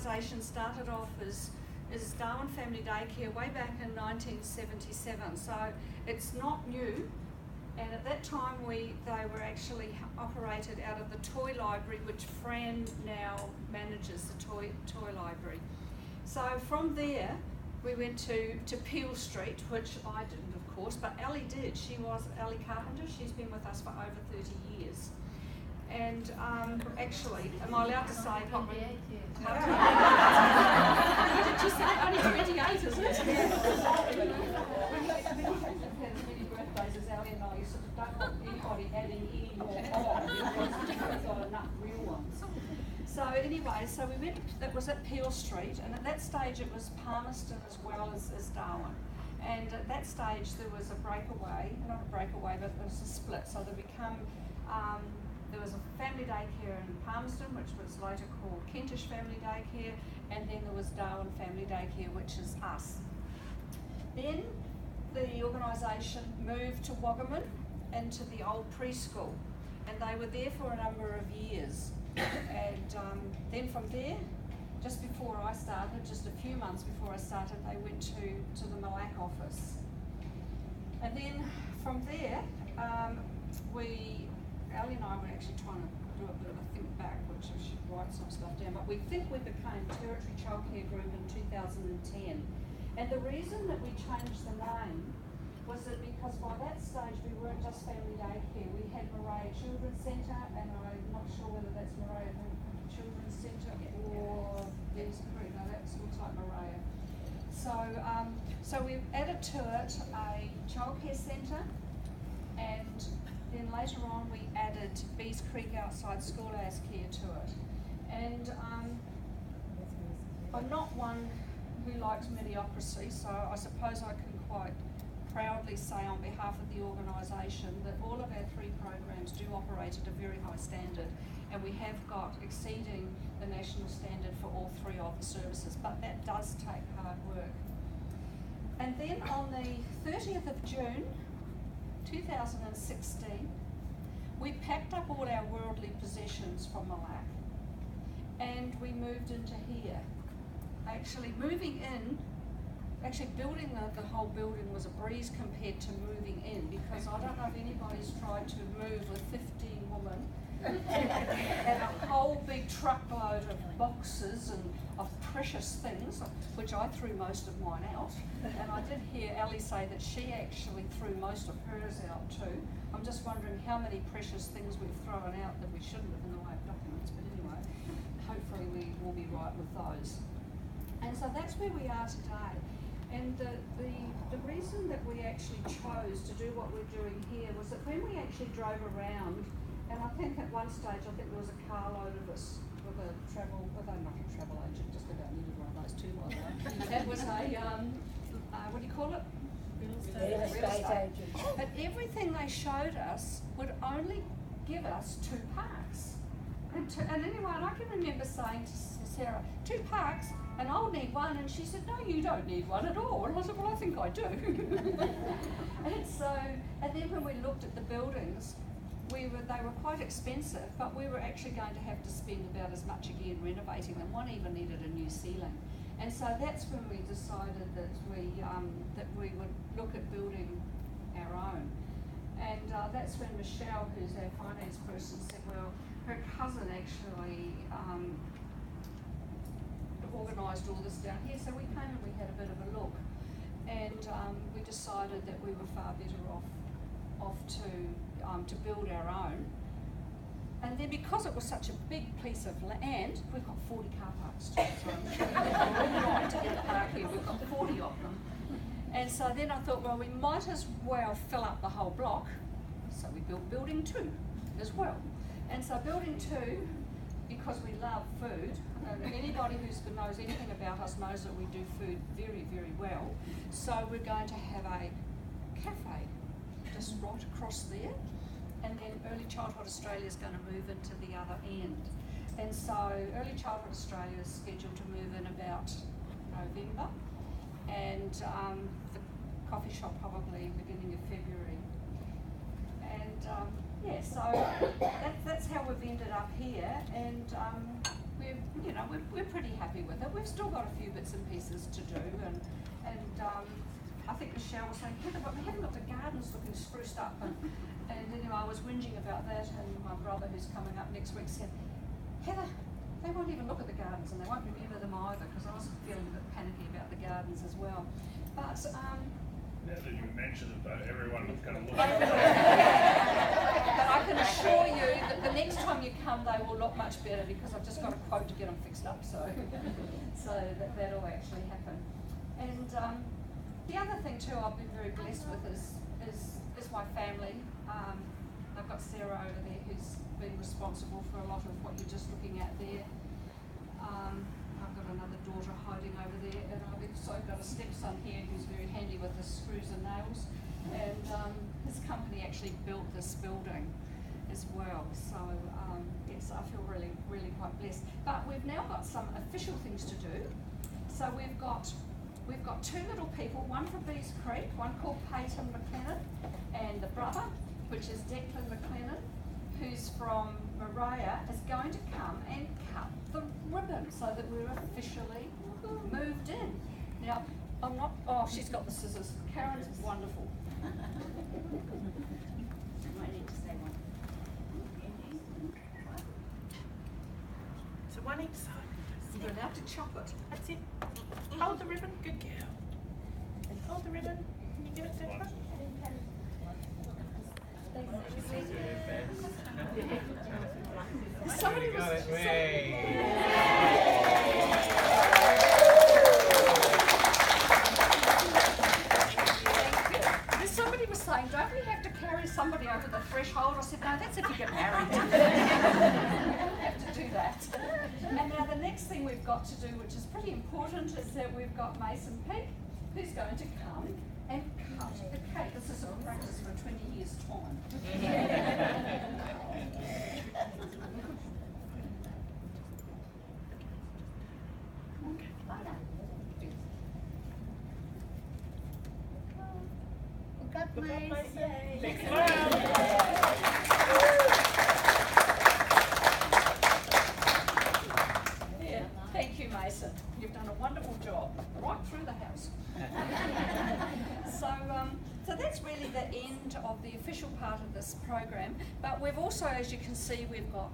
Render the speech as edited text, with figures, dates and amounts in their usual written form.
organisation started off as Darwin Family Daycare way back in 1977, so it's not new. And at that time they were actually operated out of the toy library, which Fran now manages, the toy library. So from there we went to Peel Street, which I didn't of course, but Ellie did. Ellie Carpenter, she's been with us for over 30 years. And actually, am I allowed to say what did you say? Only 28, isn't it? Many birthdays as Ellie and I sort of don't want anybody adding any more on because we've got enough real ones. So anyway, so we went, that was at Peel Street, and at that stage it was Palmerston as well as Darwin. And at that stage there was a breakaway, not a breakaway, but there was a split. So there was a family daycare in Palmerston, which was later called Kentish Family Daycare, and then there was Darwin Family Daycare, which is us. Then the organisation moved to Waggaman into the old preschool, and they were there for a number of years. And then from there, just before I started, just a few months before I started, they went to the Malak office. And then from there, Ellie and I were actually trying to do a bit of a think back, which I should write some stuff down, but we think we became Territory Childcare Group in 2010. And the reason that we changed the name was that because by that stage we weren't just family daycare, we had Morea Children's Centre, and I'm not sure whether that's Morea Children's Centre or there's no, that looks like Morea. So we added to it a childcare centre, and then later on we added Bees Creek outside school hours care to it. And I'm not one who likes mediocrity, so I suppose I can quite proudly say on behalf of the organisation that all of our 3 programs do operate at a very high standard, and we have got exceeding the national standard for all 3 of the services, but that does take hard work. And then on the 30th of June 2016, we packed up all our worldly possessions from Malak and we moved into here. Actually building the whole building was a breeze compared to moving in, because I don't know if anybody's tried to move with 15 women and a whole big truckload of boxes and of precious things, which I threw most of mine out. And I did hear Ellie say that she actually threw most of hers out too. I'm just wondering how many precious things we've thrown out that we shouldn't have in the way of documents, but anyway, hopefully we will be right with those. And so that's where we are today. And the reason that we actually chose to do what we're doing here was that when we actually drove around, and I think at one stage there was a carload of us with a travel, although not a travel agent, just about needed one of those too, by the way. It was a, what do you call it? Real estate agent. But everything they showed us would only give us 2 parks. And anyway, and I can remember saying to Sarah, 2 parks? And I'll need one, and she said, no, you don't need one at all. And I said, well, I think I do. And then when we looked at the buildings, they were quite expensive, but we were actually going to have to spend about as much again renovating them. One even needed a new ceiling. And so that's when we decided that we would look at building our own. And that's when Michelle, who's our finance person, said, well, her cousin actually organised all this down here, so we came and we had a bit of a look, and we decided that we were far better off to build our own. And then because it was such a big piece of land, we've got 40 car parks too, so I'm sure we're right to get a park here, we've got 40 of them. And so then I thought, well, we might as well fill up the whole block, so we built building 2 as well. And so building 2, because we love food, and anybody who knows anything about us knows that we do food very, very well. So we're going to have a cafe just right across there, and then Early Childhood Australia is going to move into the other end. And so Early Childhood Australia is scheduled to move in about November, and the coffee shop probably beginning of February. And yeah, so that's how we've ended up here, and we're pretty happy with it. we've still got a few bits and pieces to do, and I think Michelle was saying, Heather, but we haven't got the gardens looking spruced up, and anyway, I was whinging about that, and my brother, who's coming up next week, said, Heather, they won't even look at the gardens, and they won't remember them either, because I was feeling a bit panicky about the gardens as well. But now that you mention it, though, everyone is going to look but I can assure you that the next time you come, they will look much better, because I've just got a quote to get them fixed up, so that'll actually happen. And the other thing too, I've been very blessed with is my family. I've got Sarah over there who's been responsible for a lot of what you're just looking at there. I've got another daughter hiding over there, and I've also got a stepson here who's very handy with the screws and nails. And his company actually built this building as well. So yes, I feel really, really quite blessed. But we've now got some official things to do. So we've got two little people, one from Bees Creek, one called Peyton McLennan, and the brother, which is Declan McLennan, who's from Maria, is going to come and cut the ribbon so that we're officially moved in. Now, I'm not, oh, she's got the scissors. Karen's wonderful. I need to say one. So one each side. You're allowed to chop it. That's it. Hold the ribbon. Good girl. And hold the ribbon. Can you give it to her? Somebody was, somebody was saying, don't we have to carry somebody over the threshold? I said, no, that's if you get married. You don't have to do that. And now the next thing we've got to do, which is pretty important, is that we've got Mason Peak, who's going to come and cut the cake. This is a practice for 20 years' time. God bless. Big Yeah, thank you, Mason. You've done a wonderful job, right through the house. So that's really the end of the official part of this program. But we've also, as you can see, we've got